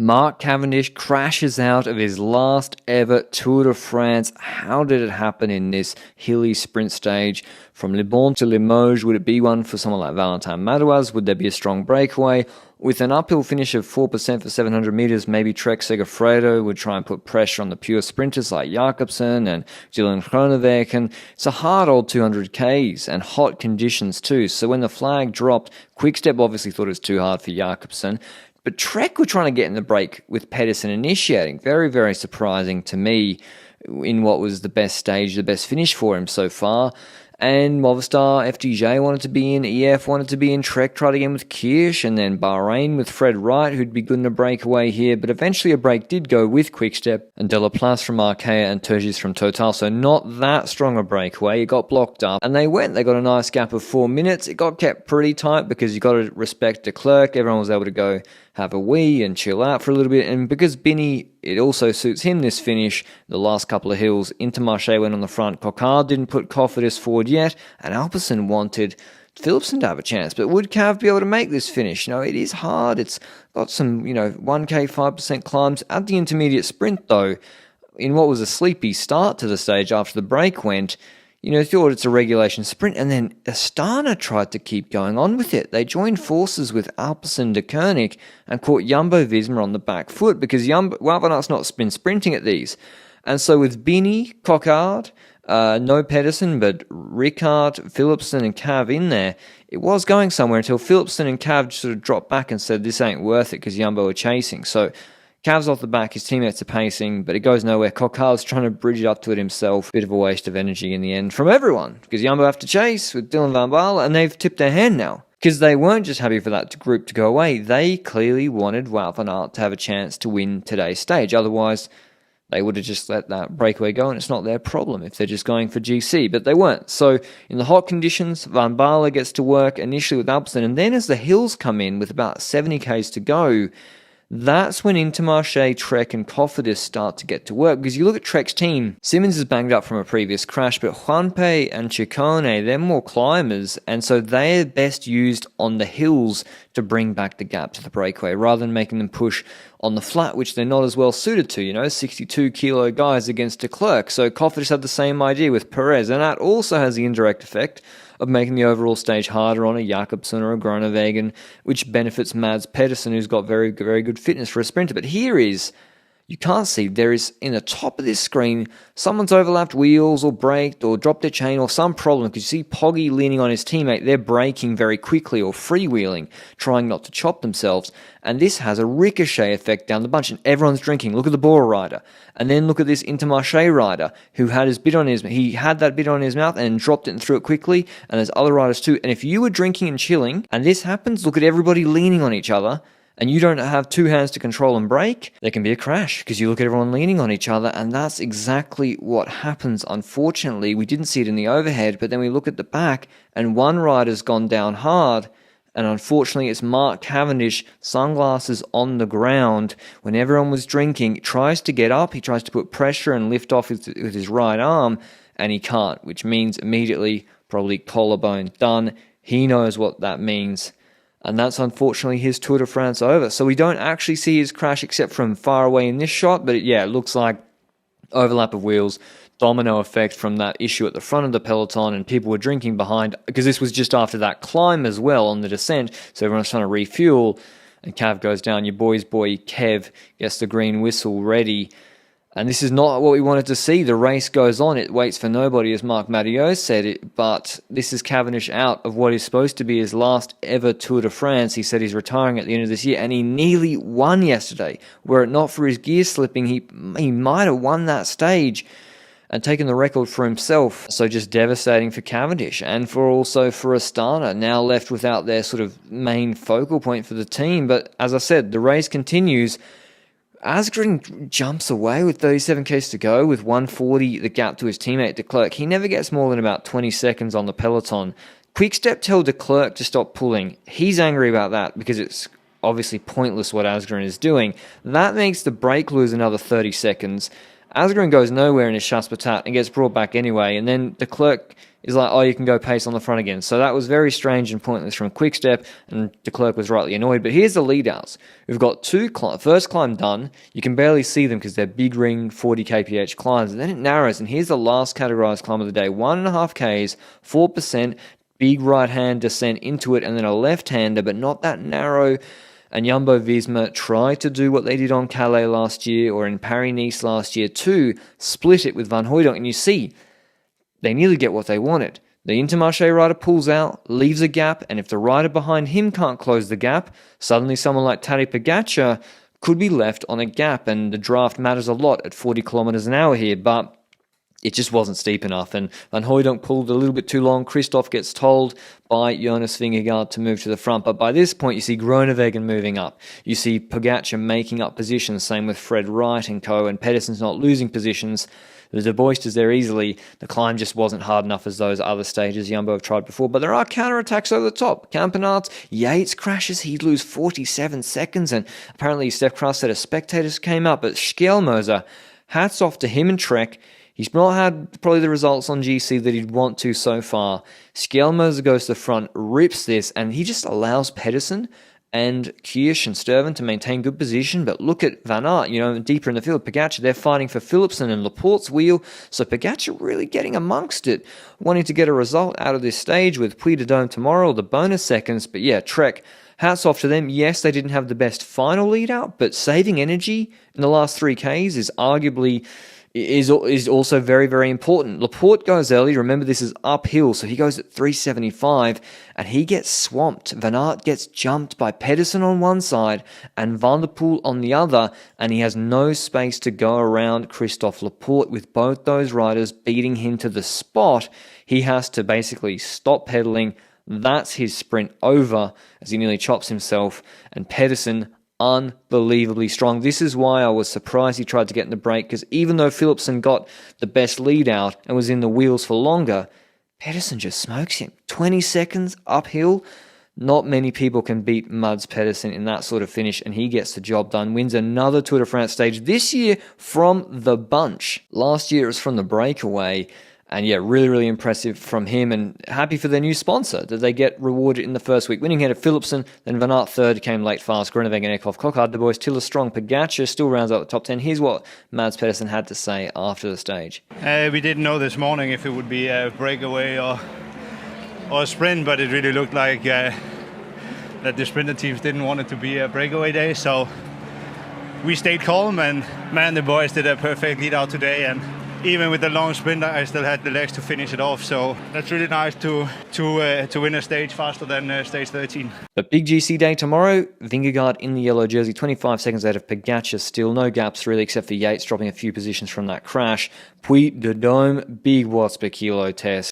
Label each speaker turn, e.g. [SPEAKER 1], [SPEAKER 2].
[SPEAKER 1] Mark Cavendish crashes out of his last ever Tour de France. How did it happen in this hilly sprint stage? From Le Bon to Limoges, would it be one for someone like Valentin Madouas? Would there be a strong breakaway? With an uphill finish of 4% for 700 meters, maybe Trek Segafredo would try and put pressure on the pure sprinters like Jakobsen and Dylan Groenewegen. And it's a hard old 200 Ks and hot conditions too. So when the flag dropped, Quickstep obviously thought it was too hard for Jakobsen. But Trek were trying to get in the break with Pedersen initiating. Very, very surprising to me in what was the best stage, the best finish for him so far. And Movistar, FDJ wanted to be in, EF wanted to be in, Trek tried again with Kirsch, and then Bahrain with Fred Wright, who'd be good in a breakaway here. But eventually a break did go with Quickstep and Delaplace from Arkea and Turgis from Total. So not that strong a breakaway. It got blocked up. And they got a nice gap of 4 minutes. It got kept pretty tight because you got to respect de Klerk. Everyone was able to go have a wee and chill out for a little bit. And because Binny, it also suits him this finish, the last couple of hills, Intermarché went on the front. Coquard didn't put Cofidis forward yet, and Alpecin wanted Philipsen to have a chance. But would Cav be able to make this finish? It is hard. It's got some, 1K, 5% climbs. At the intermediate sprint, though, in what was a sleepy start to the stage after the break went, thought it's a regulation sprint, and then Astana tried to keep going on with it. They joined forces with Alpecin de Koenig and caught Jumbo-Visma on the back foot because Wout van Aert's not been sprinting at these. And so with Binny, Coquard, no Pedersen, but Ricard, Philipsen and Cav in there, it was going somewhere until Philipsen and Cav sort of dropped back and said this ain't worth it because Jumbo are chasing. So Cav's off the back, his teammates are pacing, but it goes nowhere. Coquard's trying to bridge it up to it himself. Bit of a waste of energy in the end from everyone, because Jumbo have to chase with Dylan van Baarle, and they've tipped their hand now. Because they weren't just happy for that group to go away, they clearly wanted Wout van Aert to have a chance to win today's stage. Otherwise, they would have just let that breakaway go, and it's not their problem if they're just going for GC, but they weren't. So in the hot conditions, Van Baarle gets to work initially with Alpecin, and then as the hills come in with about 70 Ks to go, that's when Intermarché, Trek and Cofidis start to get to work. Because you look at Trek's team, Simmons is banged up from a previous crash, but Juanpe and Ciccone, they're more climbers, and so they're best used on the hills to bring back the gap to the breakaway, rather than making them push on the flat, which they're not as well suited to, 62 kilo guys against de Klerk. So Cofidis had the same idea with Perez, and that also has the indirect effect of making the overall stage harder on a Jakobsen or a Groenewegen, which benefits Mads Pedersen, who's got very, very good fitness for a sprinter. But you can't see, there is, in the top of this screen, someone's overlapped wheels or braked or dropped their chain or some problem, because you see Poggy leaning on his teammate, they're braking very quickly or freewheeling, trying not to chop themselves, and this has a ricochet effect down the bunch, and everyone's drinking. Look at the Bora rider, and then look at this Intermarché rider, who had that bit on his mouth and dropped it and threw it quickly, and there's other riders too, and if you were drinking and chilling, and this happens, look at everybody leaning on each other, and you don't have two hands to control and brake, there can be a crash because you look at everyone leaning on each other, and that's exactly what happens. Unfortunately, we didn't see it in the overhead, but then we look at the back, and one rider's gone down hard, and unfortunately it's Mark Cavendish, sunglasses on the ground. When everyone was drinking, he tries to get up, he tries to put pressure and lift off with his right arm, and he can't, which means immediately probably collarbone done. He knows what that means. And that's unfortunately his Tour de France over. So we don't actually see his crash except from far away in this shot. But it looks like overlap of wheels, domino effect from that issue at the front of the peloton, and people were drinking behind, because this was just after that climb as well on the descent. So everyone's trying to refuel, and Cav goes down. Your boy Kev gets the green whistle ready. And this is not what we wanted to see. The race goes on. It waits for nobody, as Marc Madiot said it. But this is Cavendish out of what is supposed to be his last ever Tour de France. He said he's retiring at the end of this year, and he nearly won yesterday. Were it not for his gear slipping, he might have won that stage and taken the record for himself. So just devastating for Cavendish, and also for Astana, now left without their sort of main focal point for the team. But as I said, the race continues. Asgreen jumps away with 37 Ks to go, with 140 the gap to his teammate de Klerk. He never gets more than about 20 seconds on the peloton. Quickstep tell de Klerk to stop pulling. He's angry about that because it's obviously pointless what Asgreen is doing. That makes the break lose another 30 seconds, Asgreen goes nowhere in his chasse patate and gets brought back anyway, and then de Klerk is like, oh, you can go pace on the front again. So that was very strange and pointless from Quickstep, and de Klerk was rightly annoyed. But here's the lead-outs. We've got first climb done. You can barely see them because they're big ring 40 kph climbs, and then it narrows, and here's the last categorized climb of the day. 1.5 Ks, 4%, big right-hand descent into it, and then a left-hander, but not that narrow. And Jumbo-Visma tried to do what they did on Calais last year or in Paris-Nice last year too, split it with Van Hooydonk, and you see, they nearly get what they wanted. The Intermarché rider pulls out, leaves a gap, and if the rider behind him can't close the gap, suddenly someone like Tadej Pogačar could be left on a gap, and the draft matters a lot at 40 kilometers an hour here, but it just wasn't steep enough, and Van Hooydonk pulled a little bit too long. Christoph gets told by Jonas Vingegaard to move to the front, but by this point you see Groenewegen moving up. You see Pogačar making up positions, same with Fred Wright and co, and Pedersen's not losing positions. The De Boist is there easily. The climb just wasn't hard enough as those other stages Jumbo have tried before, but there are counterattacks over the top. Campenaerts, Yates crashes, he'd lose 47 seconds, and apparently Steph Kras said a spectators came up, but Schkelmoser, hats off to him and Trek. He's not had probably the results on GC that he'd want to so far. Schkelmoser goes to the front, rips this, and he just allows Pedersen and Kirsch and Sturven to maintain good position. But look at Van Aert, deeper in the field. Pogačar, they're fighting for Philipsen and Laporte's wheel. So Pogačar really getting amongst it, wanting to get a result out of this stage with Puy de Dôme tomorrow, the bonus seconds. But yeah, Trek, hats off to them. Yes, they didn't have the best final lead out, but saving energy in the last 3Ks is arguably is also very, very important. Laporte goes early. Remember, this is uphill, so he goes at 375, and he gets swamped. Van Aert gets jumped by Pedersen on one side and Van der Poel on the other, and he has no space to go around Christophe Laporte with both those riders beating him to the spot. He has to basically stop pedaling. That's his sprint over as he nearly chops himself, and Pedersen unbelievably strong. This is why I was surprised he tried to get in the break, because even though Philipsen got the best lead out and was in the wheels for longer, Pedersen just smokes him. 20 seconds uphill. Not many people can beat Mads Pedersen in that sort of finish, and he gets the job done. Wins another Tour de France stage, this year from the bunch. Last year it was from the breakaway. And yeah, really, really impressive from him, and happy for their new sponsor that they get rewarded in the first week. Winning ahead of Philipsen, then Van Aert third, came late fast. Groenewegen, Eekhoff, Coquard, De Boist, Tiller, Strong, Pogačar still rounds out the top 10. Here's what Mads Pedersen had to say after the stage.
[SPEAKER 2] We didn't know this morning if it would be a breakaway or a sprint, but it really looked like that the sprinter teams didn't want it to be a breakaway day. So we stayed calm, and man, the boys did a perfect lead out today, and even with the long sprint, I still had the legs to finish it off. So that's really nice to win a stage faster than stage 13.
[SPEAKER 1] But big GC day tomorrow. Vingegaard in the yellow jersey, 25 seconds ahead of Pogačar still. No gaps really, except for Yates dropping a few positions from that crash. Puy de Dôme, big watts per kilo test.